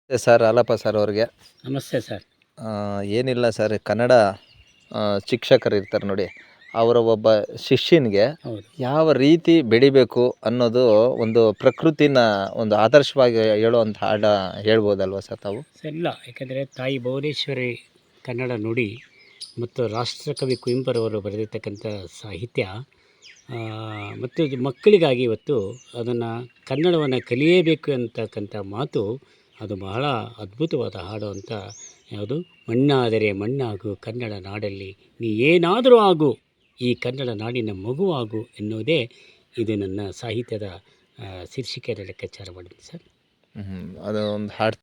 Sir Halappa sir ಅವ್ರಿಗೆ ನಮಸ್ತೆ sir. ಏನಿಲ್ಲ ಸರ್, ಕನ್ನಡ ಶಿಕ್ಷಕರು ಇರ್ತಾರೆ ನೋಡಿ, ಅವರ ಒಬ್ಬ ಶಿಷ್ಯನಿಗೆ ಹೌದು. ಯಾವ ರೀತಿ ಬೆಳಿಬೇಕು ಅನ್ನೋದು ಒಂದು ಪ್ರಕೃತಿನ ಒಂದು ಆದರ್ಶವಾಗಿ ಹೇಳುವಂಥ ಹಾಡ ಹೇಳ್ಬೋದಲ್ವ ಸರ್ ತಾವು? ಸರ್ ಇಲ್ಲ, ಯಾಕೆಂದರೆ ತಾಯಿ ಭುವನೇಶ್ವರಿ ಕನ್ನಡ ನುಡಿ ಮತ್ತು ರಾಷ್ಟ್ರಕವಿ ಕುವೆಂಪುರವರು ಬರೆದಿರ್ತಕ್ಕಂಥ ಸಾಹಿತ್ಯ ಮತ್ತು ಇದು ಮಕ್ಕಳಿಗಾಗಿ ಇವತ್ತು ಅದನ್ನು ಕನ್ನಡವನ್ನು ಕಲಿಯಬೇಕು ಅಂತಕ್ಕಂಥ ಮಾತು ಅದು ಬಹಳ ಅದ್ಭುತವಾದ ಹಾಡು ಅಂತ. ಯಾವುದು? ಮಣ್ಣಾದರೆ ಮಣ್ಣಾಗು ಕನ್ನಡ ನಾಡಲ್ಲಿ, ನೀ ಏನಾದರೂ ಆಗು ಈ ಕನ್ನಡ ನಾಡಿನ ಮಗುವಾಗು ಎನ್ನುವುದೇ ಇದು ನನ್ನ ಸಾಹಿತ್ಯದ ಶೀರ್ಷಿಕೆಯ ಲೆಕ್ಕಾಚಾರ ಮಾಡಿದೆ ಸರ್. ಅದು ಒಂದು ಹಾಡು.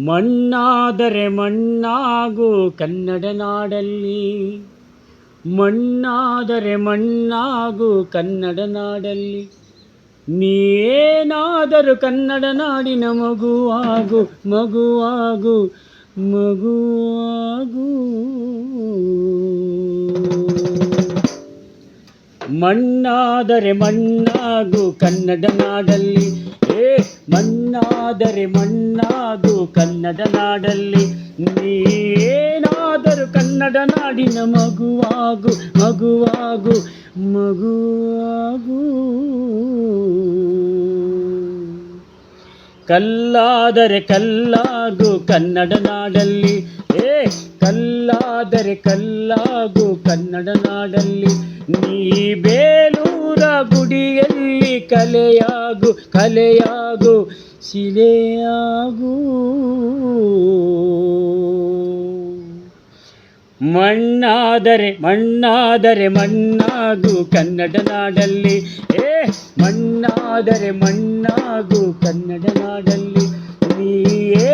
ಮಣ್ಣಾದರೆ ಮಣ್ಣಾಗು ಕನ್ನಡ ನಾಡಲ್ಲಿ, ಮಣ್ಣಾದರೆ ಮಣ್ಣಾಗು ಕನ್ನಡ ನಾಡಲ್ಲಿ, ನೀನಾದರೂ ಕನ್ನಡ ನಾಡಿನ ಮಗುವಾಗು ಮಗುವಾಗು ಮಗುವಾಗು. ಮಣ್ಣಾದರೆ ಮಣ್ಣಾಗು ಕನ್ನಡ ನಾಡಲ್ಲಿ, ಮಣ್ಣಾದರೆ ಮಣ್ಣಾಗು ಕನ್ನಡ ನಾಡಲ್ಲಿ, ನೀನಾದರೂ ಕನ್ನಡ ನಾಡಿನ ಮಗುವಾಗು ಮಗುವಾಗು ಮಗುವಾಗು. ಕಲ್ಲಾದರೆ ಕಲ್ಲಾಗು ಕನ್ನಡ ನಾಡಲ್ಲಿ, ಕಲ್ಲಾದರೆ ಕಲ್ಲಾಗು ಕನ್ನಡ ನಾಡಲ್ಲಿ, ನೀ ಬೇಲೂರ ಗುಡಿಯಲ್ಲಿ ಕಲೆಯಾಗು ಕಲೆಯಾಗು ಶಿಲೆಯಾಗು. ಮಣ್ಣಾದರೆ ಮಣ್ಣಾದರೆ ಮಣ್ಣಾಗು ಕನ್ನಡ ನಾಡಲ್ಲಿ, ಮಣ್ಣಾದರೆ ಮಣ್ಣಾಗು ಕನ್ನಡ ನಾಡಲ್ಲಿ, ನೀ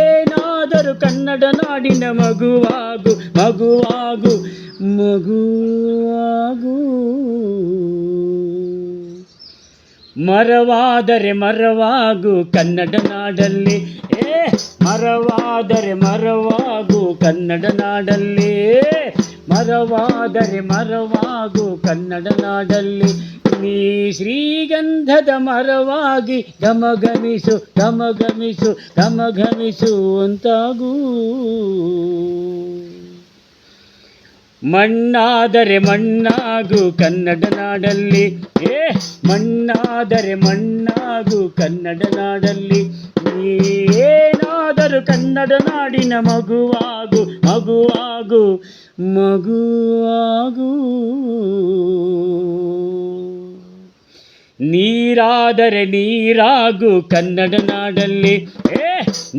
ಏನಾದರೂ ಕನ್ನಡ ನಾಡಿನ ಮಗುವಾಗು ಮಗುವಾಗು ಮಗುವಾಗು. ಮರವಾದರೆ ಮರವಾಗು ಕನ್ನಡ ನಾಡಲ್ಲಿ, ಮರವಾದರೆ ಮರವಾಗು ಕನ್ನಡ ನಾಡಲ್ಲಿ, ಮರವಾದರೆ ಮರವಾಗು ಕನ್ನಡ ನಾಡಲ್ಲಿ, ನೀ ಶ್ರೀಗಂಧದ ಮರವಾಗಿ ಘಮಘಮಿಸು ಘಮಘಮಿಸು ಘಮಘಮಿಸು ಅಂತಾಗೂ. ಮಣ್ಣಾದರೆ ಮಣ್ಣಾಗು ಕನ್ನಡ ನಾಡಲ್ಲಿ, ಮಣ್ಣಾದರೆ ಮಣ್ಣಾಗು ಕನ್ನಡ ನಾಡಲ್ಲಿ, ನೀನಾದರೂ ಕನ್ನಡ ನಾಡಿನ ಮಗುವಾಗು ಮಗುವಾಗು ಮಗುವಾಗು. ನೀರಾದರೆ ನೀರಾಗು ಕನ್ನಡ ನಾಡಲ್ಲಿ,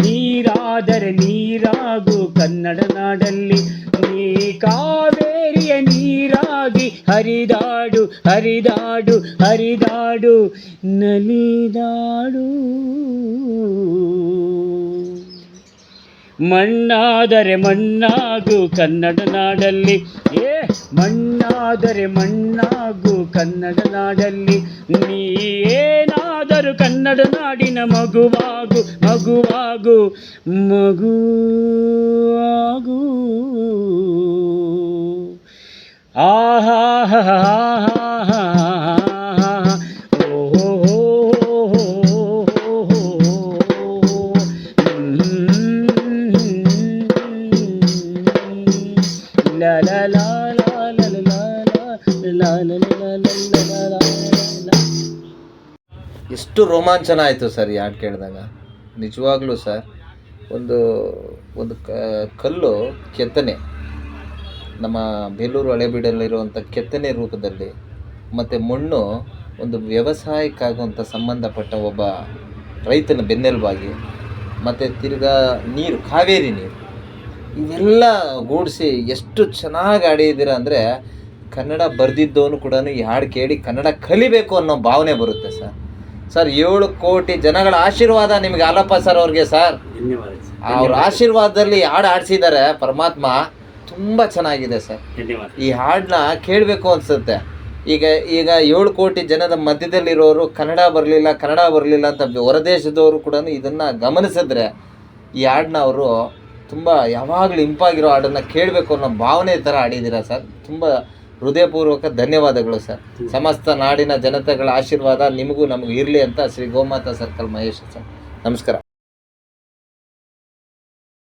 ನೀರಾದರೆ ನೀರಾಗು ಕನ್ನಡ ನಾಡಲ್ಲಿ, ನೀ ಕಾವೇರಿಯ ನೀರಾಗಿ ಹರಿದಾಡು ಹರಿದಾಡು ಹರಿದಾಡು ನಲಿದಾಡು. ಮಣ್ಣಾದರೆ ಮಣ್ಣಾಗು ಕನ್ನಡ ನಾಡಲ್ಲಿ, ಮಣ್ಣಾದರೆ ಮಣ್ಣಾಗು ಕನ್ನಡ ನಾಡಲ್ಲಿ, ನೀ ಏನಾದರೂ ಕನ್ನಡ ನಾಡಿನ ಮಗುವಾಗು ಮಗುವಾಗು ಮಗುವಾಗು. ಆಹಾ ಹಾ ಹಾ ಹಾ ಎಷ್ಟು ರೋಮಾಂಚನ ಆಯಿತು ಸರ್ ಈ ಹಾಡು ಕೇಳಿದಾಗ. ನಿಜವಾಗ್ಲೂ ಸರ್, ಒಂದು ಒಂದು ಕಲ್ಲು ಕೆತ್ತನೆ, ನಮ್ಮ ಬೇಲೂರು ಹಳೆಬೀಡಲ್ಲಿರುವಂಥ ಕೆತ್ತನೆ ರೂಪದಲ್ಲಿ, ಮತ್ತು ಮಣ್ಣು ಒಂದು ವ್ಯವಸಾಯಕ್ಕಾಗುವಂಥ ಸಂಬಂಧಪಟ್ಟ ಒಬ್ಬ ರೈತನ ಬೆನ್ನೆಲುಬಾಗಿ, ಮತ್ತು ತಿರ್ಗಾ ನೀರು, ಕಾವೇರಿ ನೀರು, ಇವೆಲ್ಲ ಗೂಡಿಸಿ ಎಷ್ಟು ಚೆನ್ನಾಗಿ ಹಾಡಿದ್ದೀರ ಅಂದರೆ, ಕನ್ನಡ ಬರೆದಿದ್ದವನು ಕೂಡ ಈ ಹಾಡು ಕೇಳಿ ಕನ್ನಡ ಕಲಿಬೇಕು ಅನ್ನೋ ಭಾವನೆ ಬರುತ್ತೆ ಸರ್. ಸರ್ 7 ಕೋಟಿ ಜನಗಳ ಆಶೀರ್ವಾದ ನಿಮಗೆ ಹಾಲಪ್ಪ ಸರ್ ಅವ್ರಿಗೆ ಸರ್. ಧನ್ಯವಾದ. ಅವ್ರ ಆಶೀರ್ವಾದದಲ್ಲಿ ಹಾಡು ಆಡಿಸಿದ್ದಾರೆ ಪರಮಾತ್ಮ. ತುಂಬ ಚೆನ್ನಾಗಿದೆ ಸರ್. ಧನ್ಯವಾದ. ಈ ಹಾಡನ್ನ ಕೇಳಬೇಕು ಅನಿಸುತ್ತೆ. ಈಗ 7 ಕೋಟಿ ಜನದ ಮಧ್ಯದಲ್ಲಿರೋರು ಕನ್ನಡ ಬರಲಿಲ್ಲ ಅಂತ ಹೊರದೇಶದವರು ಕೂಡ ಇದನ್ನು ಗಮನಿಸಿದ್ರೆ ಈ ಹಾಡನ್ನ ಅವರು ತುಂಬ ಯಾವಾಗಲೂ ಇಂಪಾಗಿರೋ ಹಾಡನ್ನು ಕೇಳಬೇಕು ಅನ್ನೋ ಭಾವನೆ ಥರ ಹಾಡಿದ್ದೀರಾ ಸರ್. ತುಂಬ ಹೃದಯಪೂರ್ವಕ ಧನ್ಯವಾದಗಳು ಸರ್. ಸಮಸ್ತ ನಾಡಿನ ಜನತೆಗಳ ಆಶೀರ್ವಾದ ನಿಮಗೂ ನಮಗೂ ಇರಲಿ ಅಂತ ಶ್ರೀ ಗೋಮಾತಾ ಸರ್ಕಲ್ ಮಹೇಶ್ ಸರ್. ನಮಸ್ಕಾರ.